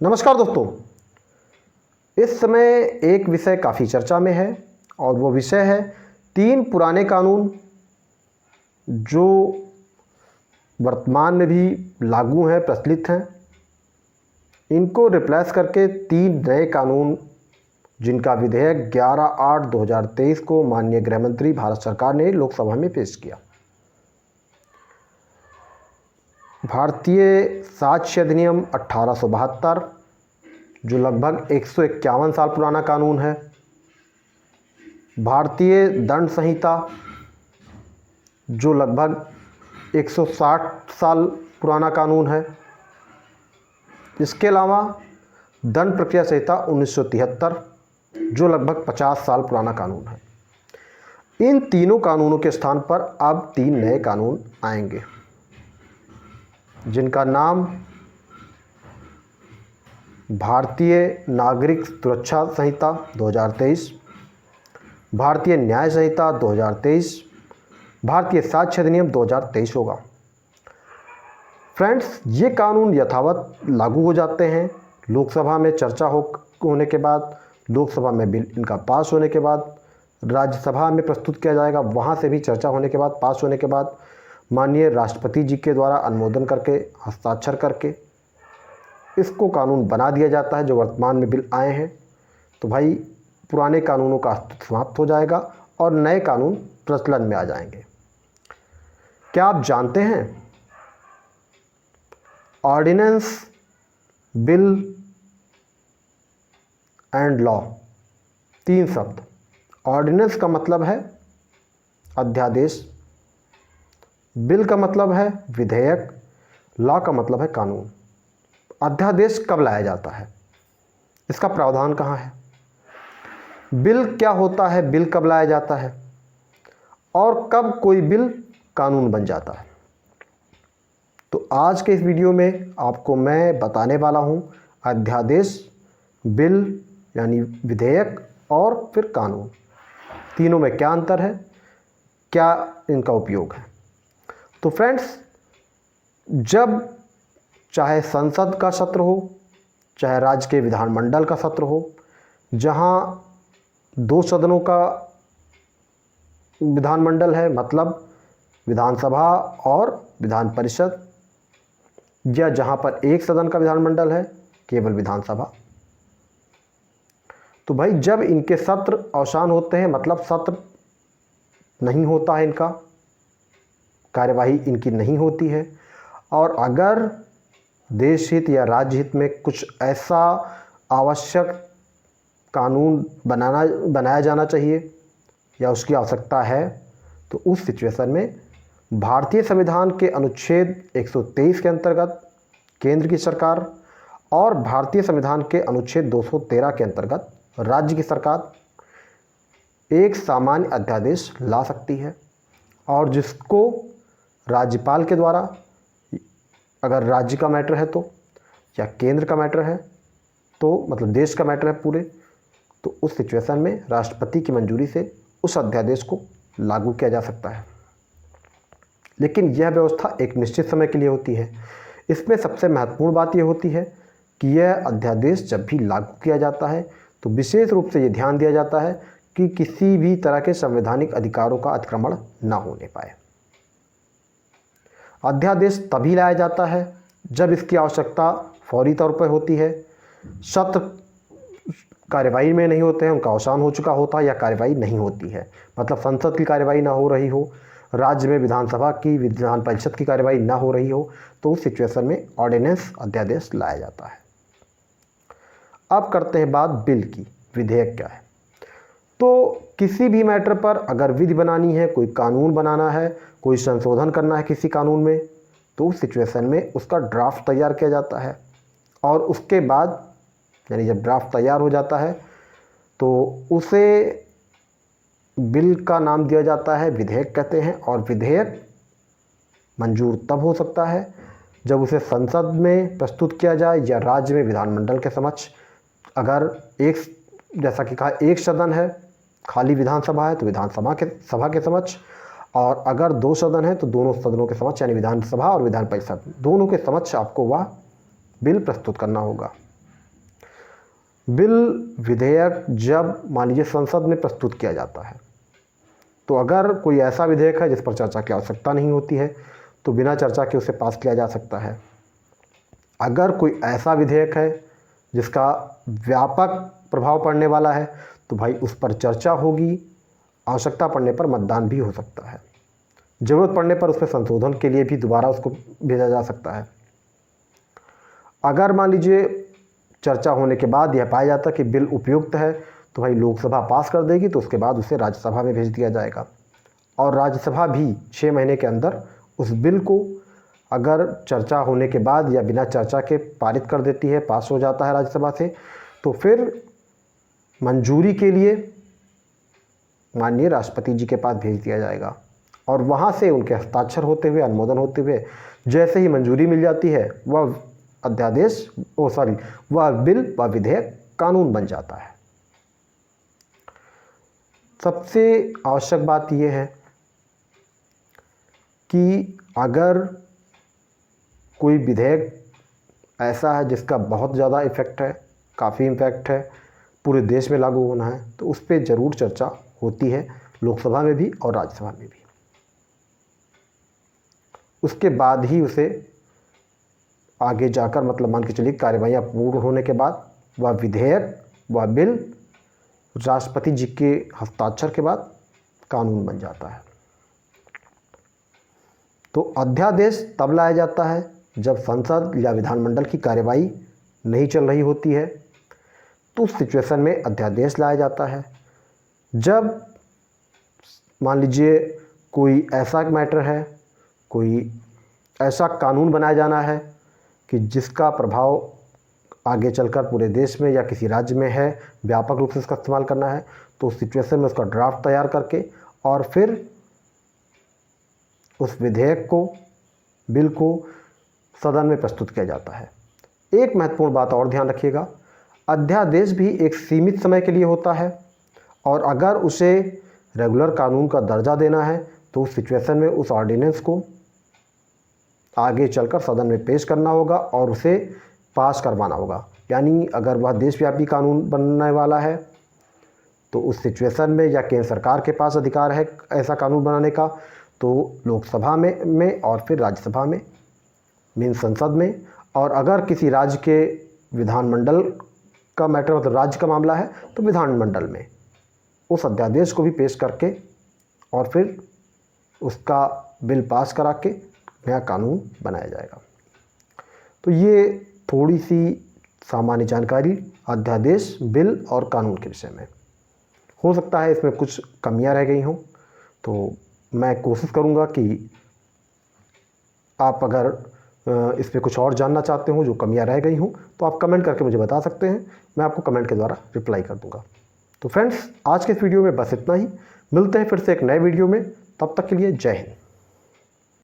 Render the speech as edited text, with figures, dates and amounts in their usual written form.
नमस्कार दोस्तों, इस समय एक विषय काफ़ी चर्चा में है और वो विषय है 3 पुराने कानून जो वर्तमान में भी लागू हैं, प्रचलित हैं। इनको रिप्लेस करके 3 नए कानून जिनका विधेयक 11/8/2023 को माननीय गृह मंत्री भारत सरकार ने लोकसभा में पेश किया। भारतीय साक्ष्य अधिनियम 1872 जो लगभग 151 साल पुराना कानून है। भारतीय दंड संहिता जो लगभग 160 साल पुराना कानून है। इसके अलावा दंड प्रक्रिया संहिता 1973 जो लगभग 50 साल पुराना कानून है। इन तीनों कानूनों के स्थान पर अब 3 नए कानून आएंगे जिनका नाम भारतीय नागरिक सुरक्षा संहिता 2023, भारतीय न्याय संहिता 2023, भारतीय साक्ष्य अधिनियम 2023 होगा। फ्रेंड्स, ये कानून यथावत लागू हो जाते हैं लोकसभा में चर्चा होने के बाद, लोकसभा में बिल इनका पास होने के बाद राज्यसभा में प्रस्तुत किया जाएगा। वहाँ से भी चर्चा होने के बाद, पास होने के बाद माननीय राष्ट्रपति जी के द्वारा अनुमोदन करके, हस्ताक्षर करके इसको कानून बना दिया जाता है जो वर्तमान में बिल आए हैं। तो भाई पुराने कानूनों का अस्तित्व समाप्त हो जाएगा और नए कानून प्रचलन में आ जाएंगे। क्या आप जानते हैं ऑर्डिनेंस, बिल एंड लॉ 3 शब्द। ऑर्डिनेंस का मतलब है अध्यादेश, बिल का मतलब है विधेयक, लॉ का मतलब है कानून। अध्यादेश कब लाया जाता है, इसका प्रावधान कहाँ है? बिल क्या होता है, बिल कब लाया जाता है और कब कोई बिल कानून बन जाता है? तो आज के इस वीडियो में आपको मैं बताने वाला हूँ अध्यादेश, बिल यानी विधेयक और फिर कानून, तीनों में क्या अंतर है, क्या इनका उपयोग है। तो फ्रेंड्स, जब चाहे संसद का सत्र हो, चाहे राज्य के विधानमंडल का सत्र हो, जहाँ 2 सदनों का विधानमंडल है, मतलब विधानसभा और विधान परिषद, या जहाँ पर 1 सदन का विधानमंडल है, केवल विधानसभा, तो भाई जब इनके सत्र अवसान होते हैं, मतलब सत्र नहीं होता है, इनका कार्यवाही इनकी नहीं होती है, और अगर देश हित या राज्य हित में कुछ ऐसा आवश्यक कानून बनाया जाना चाहिए या उसकी आवश्यकता है, तो उस सिचुएशन में भारतीय संविधान के अनुच्छेद 123 के अंतर्गत केंद्र की सरकार और भारतीय संविधान के अनुच्छेद 213 के अंतर्गत राज्य की सरकार एक सामान्य अध्यादेश ला सकती है, और जिसको राज्यपाल के द्वारा, अगर राज्य का मैटर है तो, या केंद्र का मैटर है तो, मतलब देश का मैटर है पूरे, तो उस सिचुएशन में राष्ट्रपति की मंजूरी से उस अध्यादेश को लागू किया जा सकता है। लेकिन यह व्यवस्था एक निश्चित समय के लिए होती है। इसमें सबसे महत्वपूर्ण बात यह होती है कि यह अध्यादेश जब भी लागू किया जाता है तो विशेष रूप से ये ध्यान दिया जाता है कि किसी भी तरह के संवैधानिक अधिकारों का अतिक्रमण न होने पाए। अध्यादेश तभी लाया जाता है जब इसकी आवश्यकता फौरी तौर पर होती है, सत्र कार्यवाही में नहीं होते हैं, उनका अवसान हो चुका होता है या कार्यवाही नहीं होती है, मतलब संसद की कार्यवाही ना हो रही हो, राज्य में विधानसभा की, विधान परिषद की कार्यवाही ना हो रही हो, तो उस सिचुएशन में ऑर्डिनेंस अध्यादेश लाया जाता है। अब करते हैं बात बिल की। विधेयक क्या है? तो किसी भी मैटर पर अगर विधि बनानी है, कोई कानून बनाना है, कोई संशोधन करना है किसी कानून में, तो उस सिचुएशन में उसका ड्राफ्ट तैयार किया जाता है, और उसके बाद यानी जब ड्राफ्ट तैयार हो जाता है तो उसे बिल का नाम दिया जाता है, विधेयक कहते हैं। और विधेयक मंजूर तब हो सकता है जब उसे संसद में प्रस्तुत किया जाए या राज्य में विधानमंडल के समक्ष। अगर जैसा कि कहा 1 सदन है, खाली विधानसभा है, तो सभा के समक्ष, और अगर 2 सदन है तो दोनों सदनों के समक्ष, यानी विधानसभा और विधान परिषद दोनों के समक्ष आपको वह बिल प्रस्तुत करना होगा। बिल विधेयक जब मान लीजिए संसद में प्रस्तुत किया जाता है, तो अगर कोई ऐसा विधेयक है जिस पर चर्चा की आवश्यकता नहीं होती है तो बिना चर्चा के उसे पास किया जा सकता है। अगर कोई ऐसा विधेयक है जिसका व्यापक प्रभाव पड़ने वाला है तो भाई उस पर चर्चा होगी, आवश्यकता पड़ने पर मतदान भी हो सकता है, ज़रूरत पड़ने पर उसमें संशोधन के लिए भी दोबारा उसको भेजा जा सकता है। अगर मान लीजिए चर्चा होने के बाद यह पाया जाता कि बिल उपयुक्त है तो भाई लोकसभा पास कर देगी, तो उसके बाद उसे राज्यसभा में भेज दिया जाएगा और राज्यसभा भी 6 महीने के अंदर उस बिल को अगर चर्चा होने के बाद या बिना चर्चा के पारित कर देती है, पास हो जाता है राज्यसभा से, तो फिर मंजूरी के लिए माननीय राष्ट्रपति जी के पास भेज दिया जाएगा और वहाँ से उनके हस्ताक्षर होते हुए, अनुमोदन होते हुए जैसे ही मंजूरी मिल जाती है वह अध्यादेश वह बिल व विधेयक कानून बन जाता है। सबसे आवश्यक बात यह है कि अगर कोई विधेयक ऐसा है जिसका बहुत ज़्यादा इफ़ेक्ट है, काफ़ी इम्पैक्ट है, पूरे देश में लागू होना है, तो उस पर ज़रूर चर्चा होती है, लोकसभा में भी और राज्यसभा में भी। उसके बाद ही उसे आगे जाकर मतलब मान के चलिए कार्यवाहियाँ पूर्ण होने के बाद वह विधेयक, वह बिल राष्ट्रपति जी के हस्ताक्षर के बाद कानून बन जाता है। तो अध्यादेश तब लाया जाता है जब संसद या विधानमंडल की कार्यवाही नहीं चल रही होती है, तो उस सिचुएशन में अध्यादेश लाया जाता है। जब मान लीजिए कोई ऐसा मैटर है, कोई ऐसा कानून बनाया जाना है कि जिसका प्रभाव आगे चलकर पूरे देश में या किसी राज्य में है, व्यापक रूप से इसका इस्तेमाल करना है, तो उस सिचुएशन में उसका ड्राफ्ट तैयार करके और फिर उस विधेयक को, बिल को सदन में प्रस्तुत किया जाता है। एक महत्वपूर्ण बात और ध्यान रखिएगा, अध्यादेश भी एक सीमित समय के लिए होता है और अगर उसे रेगुलर कानून का दर्जा देना है तो उस सिचुएशन में उस ऑर्डिनेंस को आगे चलकर सदन में पेश करना होगा और उसे पास करवाना होगा। यानी अगर वह देशव्यापी कानून बनने वाला है तो उस सिचुएशन में या केंद्र सरकार के पास अधिकार है ऐसा कानून बनाने का, तो लोकसभा में और फिर राज्यसभा में, मीन संसद में। और अगर किसी राज्य के विधानमंडल का मैटर मतलब राज्य का मामला है तो विधानमंडल में उस अध्यादेश को भी पेश करके और फिर उसका बिल पास करा के नया कानून बनाया जाएगा। तो ये थोड़ी सी सामान्य जानकारी अध्यादेश, बिल और कानून के विषय में। हो सकता है इसमें कुछ कमियां रह गई हों, तो मैं कोशिश करूंगा कि आप अगर इस पर कुछ और जानना चाहते हो, जो कमियां रह गई हों, तो आप कमेंट करके मुझे बता सकते हैं, मैं आपको कमेंट के द्वारा रिप्लाई कर दूंगा। तो फ्रेंड्स, आज के इस वीडियो में बस इतना ही। मिलते हैं फिर से एक नए वीडियो में, तब तक के लिए जय हिंद।